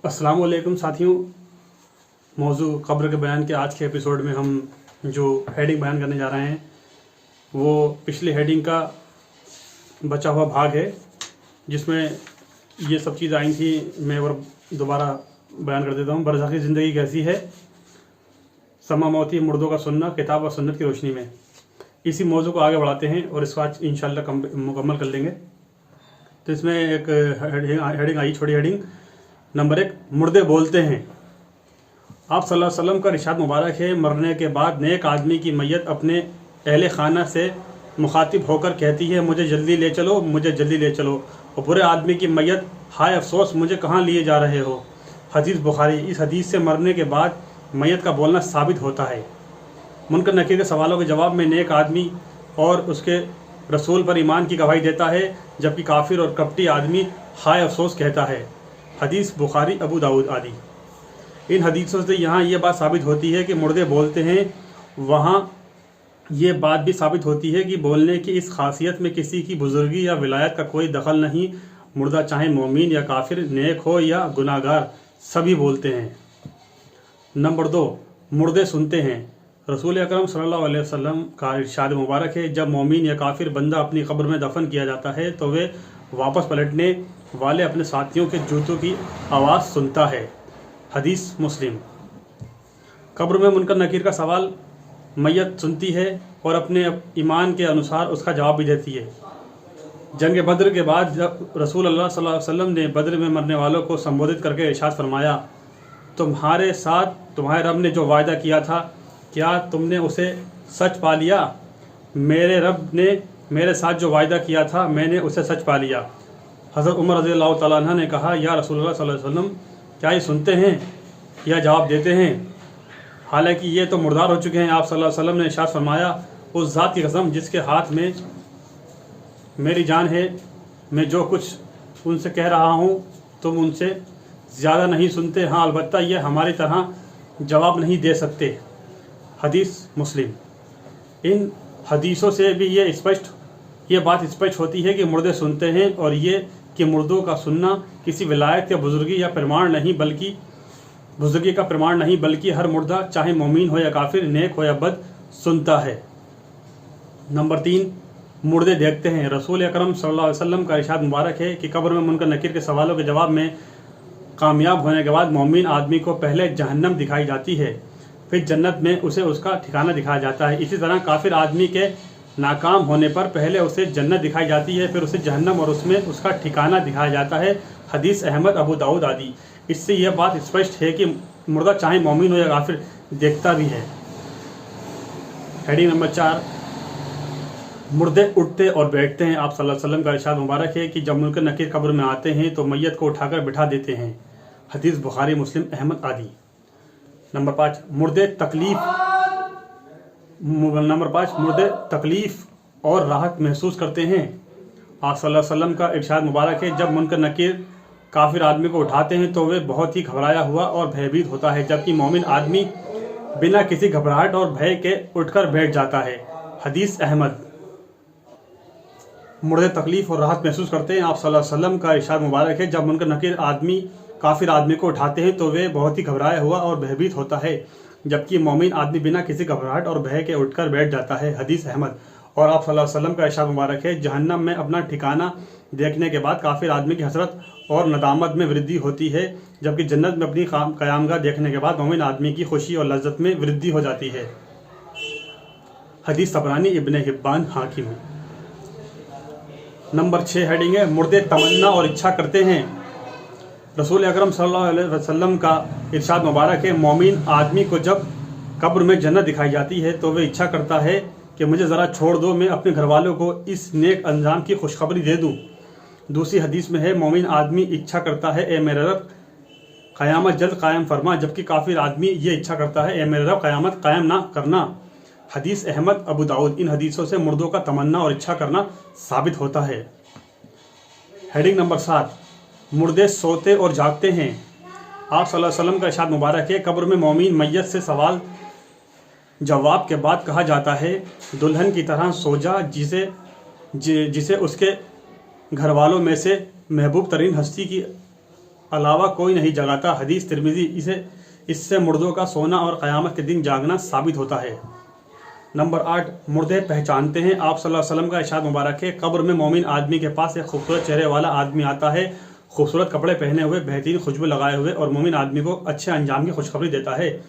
अस्सलाम वालेकुम साथियों। मौजू कब्र के बयान के आज के एपिसोड में हम जो हेडिंग बयान करने जा रहे हैं वो पिछली हेडिंग का बचा हुआ भाग है, जिसमें ये सब चीज़ आई थी। मैं और दोबारा बयान कर देता हूँ। बरज़ाख़ी ज़िंदगी कैसी है, समा मौती मुर्दों का सुनना, किताब और सुन्नत की रोशनी में। इसी मौजू को आगे बढ़ाते हैं और इसको आज इंशाल्लाह मुकम्मल कर लेंगे। तो इसमें एक हेडिंग आई, छोटी हेडिंग। नंबर 1, मुर्दे बोलते हैं। आप सल्लल्लाहु अलैहि वसल्लम का इरशाद मुबारक है, मरने के बाद नेक आदमी की मैयत अपने अहले खाना से मुखातिब होकर कहती है, मुझे जल्दी ले चलो, मुझे जल्दी ले चलो। और बुरे आदमी की मैयत, हाय अफसोस, मुझे कहाँ लिए जा रहे हो। हदीस बुखारी। इस हदीस से मरने के बाद मैयत का बोलना साबित होता है। मुनकर नकीर के सवालों के जवाब में नेक आदमी और उसके रसूल पर ईमान की गवाही देता है, जबकि काफिर और कपटी आदमी हाय अफसोस कहता है। हदीस बुखारी, अबू दाऊद आदि। इन हदीसों से यहाँ ये बात साबित होती है कि मुर्दे बोलते हैं, वहाँ ये बात भी साबित होती है कि बोलने की इस खासियत में किसी की बुजुर्गी या विलायत का कोई दखल नहीं। मुर्दा चाहे मोमिन या काफिर, नेक हो या गुनाहगार, सभी बोलते हैं। नंबर 2, मुर्दे सुनते हैं। रसूल अकरम सल्लल्लाहु अलैहि वसल्लम का इरशाद मुबारक है, जब मोमिन या काफिर बंदा अपनी कब्र में दफन किया जाता है तो वे वापस पलटने वाले अपने साथियों के जूतों की आवाज़ सुनता है। हदीस मुस्लिम। कब्र में मुनकर नकीर का सवाल मैयत सुनती है और अपने ईमान के अनुसार उसका जवाब भी देती है। जंग बद्र के बाद जब रसूल अल्लाह सल्लल्लाहु अलैहि वसल्लम ने बद्र में मरने वालों को संबोधित करके इरशाद फरमाया, तुम्हारे साथ तुम्हारे रब ने जो वायदा किया था, क्या तुमने उसे सच पा लिया? मेरे रब ने मेरे साथ जो वायदा किया था, मैंने उसे सच पा लिया। हज़रत उमर रज़ियल्लाहु तआला अन्हु ने कहा, या रसूलुल्लाह सल्लल्लाहु अलैहि वसल्लम, क्या ये सुनते हैं या जवाब देते हैं? हालांकि ये तो मुर्दार हो चुके हैं। आप सल्लल्लाहु अलैहि वसल्लम ने इरशाद फरमाया, उस ज़ात की कसम जिसके हाथ में मेरी जान है, मैं जो कुछ उनसे कह रहा हूँ तुम उनसे ज़्यादा नहीं सुनते। हाँ, अलबत्ता ये हमारी तरह जवाब नहीं दे सकते। हदीस मुस्लिम। इन हदीसों से भी ये बात स्पष्ट होती है कि मुर्दे सुनते हैं, और ये कि मुर्दों का सुनना किसी विलायत या बुजुर्गी का प्रमाण नहीं, बल्कि हर मुर्दा चाहे मोमिन हो या काफिर, नेक हो या बद, सुनता है। नंबर 3, मुर्दे देखते हैं। रसूल अकरम सल्लल्लाहु अलैहि वसल्लम का इरशाद मुबारक है कि कब्र में मुनकर नकीर के सवालों के जवाब में कामयाब होने के बाद मोमिन आदमी को पहले जहन्नम दिखाई जाती है, फिर जन्नत में उसे उसका ठिकाना दिखाया जाता है। इसी तरह काफिर आदमी के नाकाम होने पर पहले उसे जन्नत दिखाई जाती है, फिर उसे जहन्नम और उसमें उसका ठिकाना दिखाया जाता है। हदीस अहमद, अबू दाऊद आदि। इससे यह बात स्पष्ट है कि मुर्दा चाहे मोमिन हो या काफिर, देखता भी है। हेडिंग नंबर 4, मुर्दे उठते और बैठते हैं। आप सल्लल्लाहु अलैहि वसल्लम का इरशाद मुबारक है कि जब मुनकर नकीर कब्र में आते हैं तो मैयत को उठाकर बिठा देते हैं। हदीस बुखारी, मुस्लिम, अहमद आदि। नंबर 5, मुर्दे तकलीफ और राहत महसूस करते हैं। आप सल्लल्लाहु अलैहि वसल्लम का इरशाद मुबारक है, जब मुनकर नकीर काफिर आदमी को उठाते हैं तो वे बहुत ही घबराया हुआ और भयभीत होता है, जबकि मोमिन आदमी बिना किसी घबराहट और भय के उठकर बैठ जाता है। हदीस अहमद। मुर्दे तकलीफ और राहत महसूस करते हैं। आप सल्लल्लाहु अलैहि वसल्लम का इरशाद मुबारक है, जब मुनकर नकीर काफिर आदमी को उठाते हैं तो वे बहुत ही घबराया हुआ और भयभीत होता है, जबकि मोमिन आदमी बिना किसी घबराहट और भय के उठकर बैठ जाता है। हदीस अहमद। और आप सल्लल्लाहु अलैहि वसल्लम का इरशाद मुबारक है, जहन्नम में अपना ठिकाना देखने के बाद काफिर आदमी की हसरत और नदामत में वृद्धि होती है, जबकि जन्नत में अपनी क़यामगाह देखने के बाद मोमिन आदमी की खुशी और लज्जत में वृद्धि हो जाती है। हदीस तबरानी, इब्न हिब्बान, हाकिम। नंबर 6 हेडिंग है, मुर्दे तमन्ना और इच्छा करते हैं। रसूल अकरम सल्लल्लाहु अलैहि वसल्लम का इरशाद मुबारक है, मोमिन आदमी को जब कब्र में जन्नत दिखाई जाती है तो वह इच्छा करता है कि मुझे ज़रा छोड़ दो, मैं अपने घर वालों को इस नेक अंजाम की खुशखबरी दे दूँ। दूसरी हदीस में है, मोमिन आदमी इच्छा करता है, ए मेरे रब, क़यामत जल्द कायम फरमा, जबकि काफिर आदमी ये इच्छा करता है, ए मेरे रब, क़यामत कायम ना करना। हदीस अहमद, अबू दाऊद। इन हदीसों से मुर्दों का तमन्ना और इच्छा करना साबित होता है। हेडिंग नंबर 7, मुर्दे सोते और जागते हैं। आप सल्लल्लाहु अलैहि वसल्लम का इरशाद मुबारक है, कब्र में मोमिन मैयत से सवाल जवाब के बाद कहा जाता है, दुल्हन की तरह सो जा, जिसे उसके घर वालों में से महबूब तरीन हस्ती की अलावा कोई नहीं जगाता। हदीस तिरमिज़ी। इससे मुर्दों का सोना और क़यामत के दिन जागना साबित होता है। नंबर 8, मुर्दे पहचानते हैं। आप सल्लल्लाहु अलैहि वसल्लम का इरशाद मुबारक है, कब्र में मोमिन आदमी के पास एक खूबसूरत चेहरे वाला आदमी आता है, खूबसूरत कपड़े पहने हुए, बेहतरीन खुशबू लगाए हुए, और मोमिन आदमी को अच्छे अंजाम की खुशखबरी देता है।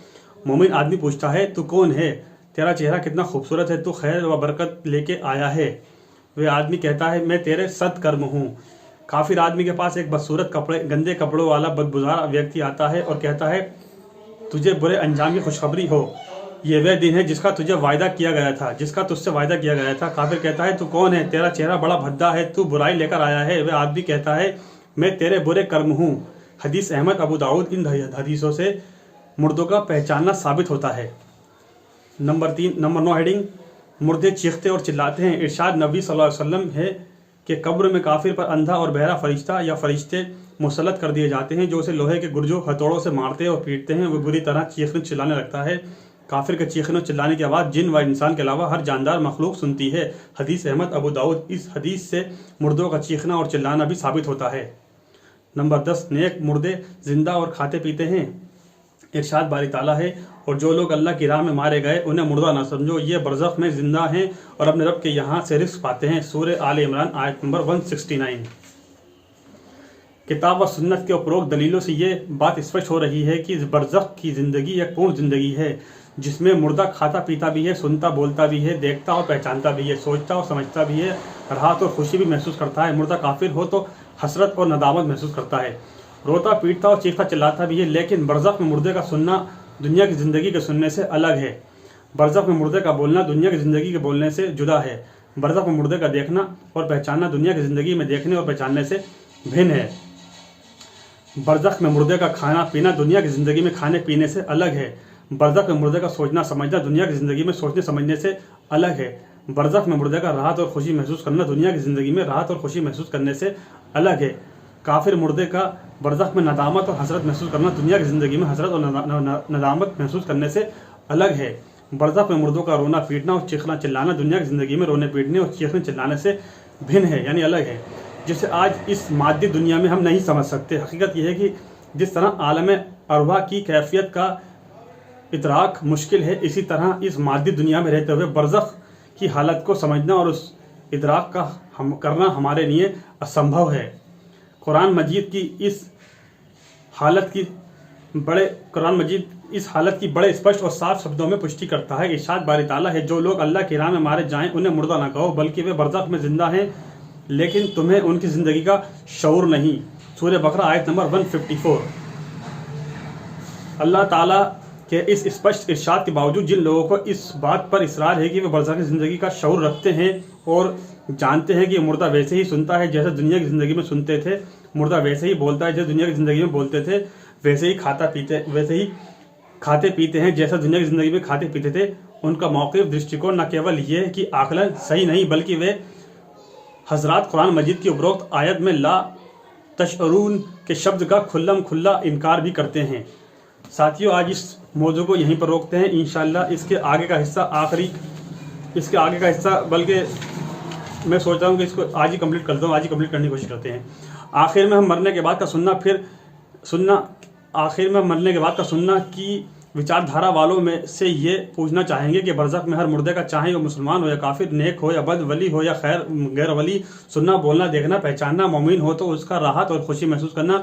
मोमिन आदमी पूछता है, तू कौन है? तेरा चेहरा कितना खूबसूरत है, तू खैर व बरकत लेके आया है। वह आदमी कहता है, मैं तेरे सत्कर्म हूँ। काफिर आदमी के पास एक बदसूरत गंदे कपड़ों वाला बदबुजार व्यक्ति आता है और कहता है, तुझे बुरे अंजाम की खुशखबरी हो, ये वह दिन है जिसका तुझसे वायदा किया गया था। काफिर कहता है, तू कौन है? तेरा चेहरा बड़ा भद्दा है, तू बुराई लेकर आया है। वह आदमी कहता है, मैं तेरे बुरे कर्म हूँ। हदीस अहमद, अबू दाऊद। इन हदीसों से मुर्दों का पहचानना साबित होता है। नंबर 9 हेडिंग, मुर्दे चीखते और चिल्लाते हैं। इरशाद नबी सल्लल्लाहु अलैहि वसल्लम है कि कब्र में काफिर पर अंधा और बहरा फरिश्ता या फरिश्ते मुसल्लत कर दिए जाते हैं, जो उसे लोहे के गुर्जों हथौड़ों से मारते और पीटते हैं। वह बुरी तरह चीखने चिल्लाने लगता है। काफिर के चीखने और चिल्लाने की आवाज़ जिन व इंसान के अलावा हर जानदार मखलूक सुनती है। हदीस अहमद, अबू दाऊद। इस हदीस से मुर्दों का चीखना और चिल्लाना भी साबित होता है। नंबर 10, नेक मुर्दे जिंदा और खाते पीते हैं। इरशाद बारी ताला है, और जो लोग अल्लाह की राह में मारे गए उन्हें मुर्दा ना समझो, ये बरज़ख में जिंदा हैं और अपने रब के यहाँ से रिस्क पाते हैं। सूरह आल इमरान आयत नंबर 169। किताब व सुन्नत के उपरोक्त दलीलों से ये बात स्पष्ट हो रही है कि बरज़ख की ज़िंदगी एक पूर्ण ज़िंदगी है, जिसमें मुर्दा खाता पीता भी है, सुनता बोलता भी है, देखता और पहचानता भी है, सोचता और समझता भी है, राहत और खुशी भी महसूस करता है। मुर्दा काफिर हो तो हसरत और नदामत महसूस करता है, रोता पीटता और चीखता चिल्लाता भी है। लेकिन बरज़ख में मुर्दे का सुनना दुनिया की ज़िंदगी के सुनने से अलग है। बरज़ख में मुर्दे का बोलना दुनिया की ज़िंदगी के बोलने से जुदा है। बरज़ख में मुर्दे का देखना और पहचानना दुनिया की ज़िंदगी में देखने और पहचानने से भिन्न है। बरज़ख में मुर्दे का खाना पीना दुनिया की ज़िंदगी में खाने पीने से अलग है। बरज़ख में मुर्दे का सोचना समझना दुनिया की ज़िंदगी में सोचने समझने से अलग है। बरज़ख में मुर्दे का राहत और खुशी महसूस करना दुनिया की ज़िंदगी में राहत और खुशी महसूस करने से अलग है। काफिर मुर्दे का बरज़ख में नदामत और हसरत महसूस करना दुनिया की ज़िंदगी में हसरत और नदामत महसूस करने से अलग है। बरज़ख में मुर्दों का रोना पीटना और चीखना चिल्लाना दुनिया की ज़िंदगी में रोने पीटने और चीखने चिल्लाने से भिन्न है, यानी अलग है, जिसे आज इस मादी दुनिया में हम नहीं समझ सकते। हकीकत यह है कि जिस तरह आलम अरवाह की कैफियत का इदराक मुश्किल है, इसी तरह इस मादी दुनिया में रहते हुए बरज़ख की हालत को समझना और उस इदराक का करना हमारे लिए असंभव है। कुरान मजीद इस हालत की बड़े स्पष्ट और साफ शब्दों में पुष्टि करता है। इरशाद बारी ताला है, जो लोग अल्लाह की राह में मारे जाएं उन्हें मुर्दा ना कहो, बल्कि वे बरज़ख में जिंदा हैं, लेकिन तुम्हें उनकी ज़िंदगी का शऊर नहीं। सूरह बकरा आयत नंबर 154। अल्लाह ताला के इस स्पष्ट इरशाद के बावजूद जिन लोगों को इस बात पर इसरार है कि वे बरज़ख की ज़िंदगी का शऊर रखते हैं और जानते हैं कि मुर्दा वैसे ही सुनता है जैसे दुनिया की ज़िंदगी में सुनते थे, मुर्दा वैसे ही बोलता है जैसे दुनिया की ज़िंदगी में बोलते थे, वैसे ही खाते पीते हैं जैसा दुनिया की ज़िंदगी में खाते पीते थे, उनका मौक़िफ़ दृष्टिकोण न केवल ये है कि आकलन सही नहीं, बल्कि वे हज़रात कुरान मजीद की उपरोक्त आयत में ला तशअरून के शब्द का खुल्ला इनकार भी करते हैं। साथियों, आज इस मौजू को यहीं पर रोकते हैं। इंशाअल्लाह इसके आगे का हिस्सा बल्कि मैं सोच रहा हूँ कि इसको आज ही कंप्लीट करता हूँ, आज ही कंप्लीट करने की कोशिश करते हैं। आखिर में हम मरने के बाद का सुनना की विचारधारा वालों में से ये पूछना चाहेंगे कि बरज़ख में हर मुर्दे का, चाहे वो मुसलमान हो या काफिर, नेक हो या बद, वली हो या गैर वली, सुनना बोलना देखना पहचानना, मोमिन हो तो उसका राहत और खुशी महसूस करना,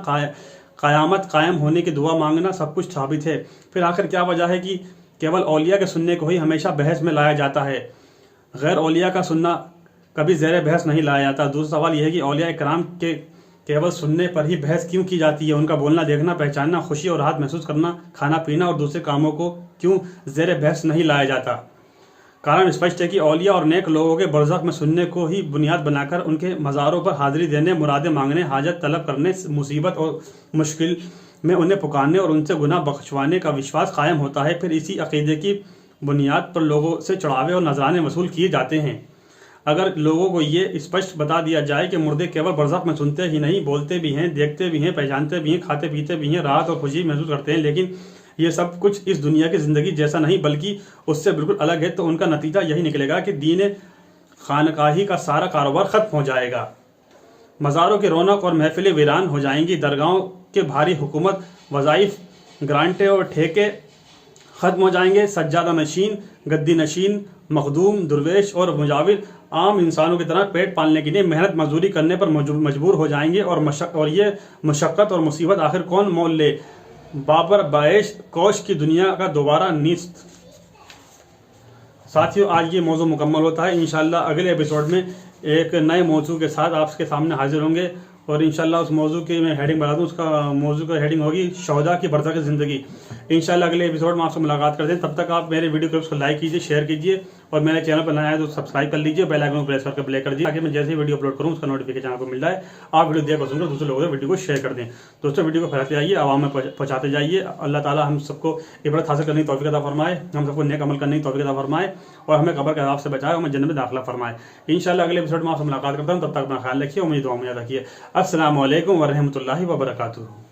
क़यामत कायम होने की दुआ मांगना, सब कुछ साबित है। फिर आखिर क्या वजह है कि केवल औलिया के सुनने को ही हमेशा बहस में लाया जाता है, गैर औलिया का सुनना कभी ज़ेर बहस नहीं लाया जाता? दूसरा सवाल यह है कि औलिया इकराम के केवल सुनने पर ही बहस क्यों की जाती है? उनका बोलना देखना पहचानना, खुशी और राहत महसूस करना, खाना पीना और दूसरे कामों को क्यों ज़ेर बहस नहीं लाया जाता? कारण स्पष्ट है कि औलिया और नेक लोगों के बरज़ख में सुनने को ही बुनियाद बनाकर उनके मज़ारों पर हाज़िरी देने, मुरादें मांगने, हाजत तलब करने, मुसीबत और मुश्किल में उन्हें पुकारने और उनसे गुनाह बख्शवाने का विश्वास कायम होता है। फिर इसी अक़ीदे की बुनियाद पर लोगों से चढ़ावे और नजराने वसूल किए जाते हैं। अगर लोगों को ये स्पष्ट बता दिया जाए कि मुर्दे केवल बरज़ख में सुनते ही नहीं, बोलते भी हैं, देखते भी हैं, पहचानते भी हैं, खाते पीते भी हैं, राहत और खुशी महसूस करते हैं, लेकिन ये सब कुछ इस दुनिया की ज़िंदगी जैसा नहीं बल्कि उससे बिल्कुल अलग है, तो उनका नतीजा यही निकलेगा कि दीन खानकाही का सारा कारोबार ख़त्म हो जाएगा, मज़ारों की रौनक और महफिलें वीरान हो जाएंगी, दरगाहों के भारी हुकूमत, वज़ाइफ, ग्रांटें और ठेके ख़त्म हो जाएंगे। सज्जादा नशीन, गद्दी नशीन, मखदूम, दुर्वेश और मुजाविर आम इंसानों की तरह पेट पालने के लिए मेहनत मजदूरी करने पर मजबूर हो जाएंगे। और ये मशक्क़त और मुसीबत आखिर कौन मोल ले? बाबर बाएश कोश की दुनिया का दोबारा नीस्त। साथियों, आज ये मौजू मुकम्मल होता है। इंशाल्लाह अगले एपिसोड में एक नए मौजू के साथ आपके सामने हाजिर होंगे। और इंशाल्लाह उस मौजू की मैं हेडिंग बता दूँ, उसका मौजू का हेडिंग होगी शौदा की बरज़ख ज़िंदगी। इंशाल्लाह अगले एपिसोड में आपसे मुलाकात करते हैं। तब तक आप मेरे वीडियो क्लिप्स को लाइक कीजिए, शेयर कीजिए और मेरे चैनल पर नया है तो सब्सक्राइब कर लीजिए, बेल आइकन को प्रेस करके प्ले कर दीजिए ताकि मैं जैसे ही वीडियो अपलोड करूँ उसका नोटिफिकेशन आपको मिल जाए। आप वीडियो देख सुनकर दूसरे लोगों को वीडियो को शेयर कर दें। दोस्तों, वीडियो को फैलाते जाइए, आवाम में पहुँचाते जाइए। अल्लाह ताला हम सबको इबरत हासिल करने की तौफीक अता फरमाए, हम सबको नेक अमल करने की तौफीक अता फरमाए और हमें कब्र के अज़ाब से बचाए और हमें जन्नत में दाखिला फरमाए। इंशाल्लाह अगले एपिसोड में आपसे मुलाकात करता हूँ। तब तक अपना ख्याल रखिए, मेरी दुआ में याद रखिए। अस्सलामु अलैकुम व रहमतुल्लाहि व बरकातुहू।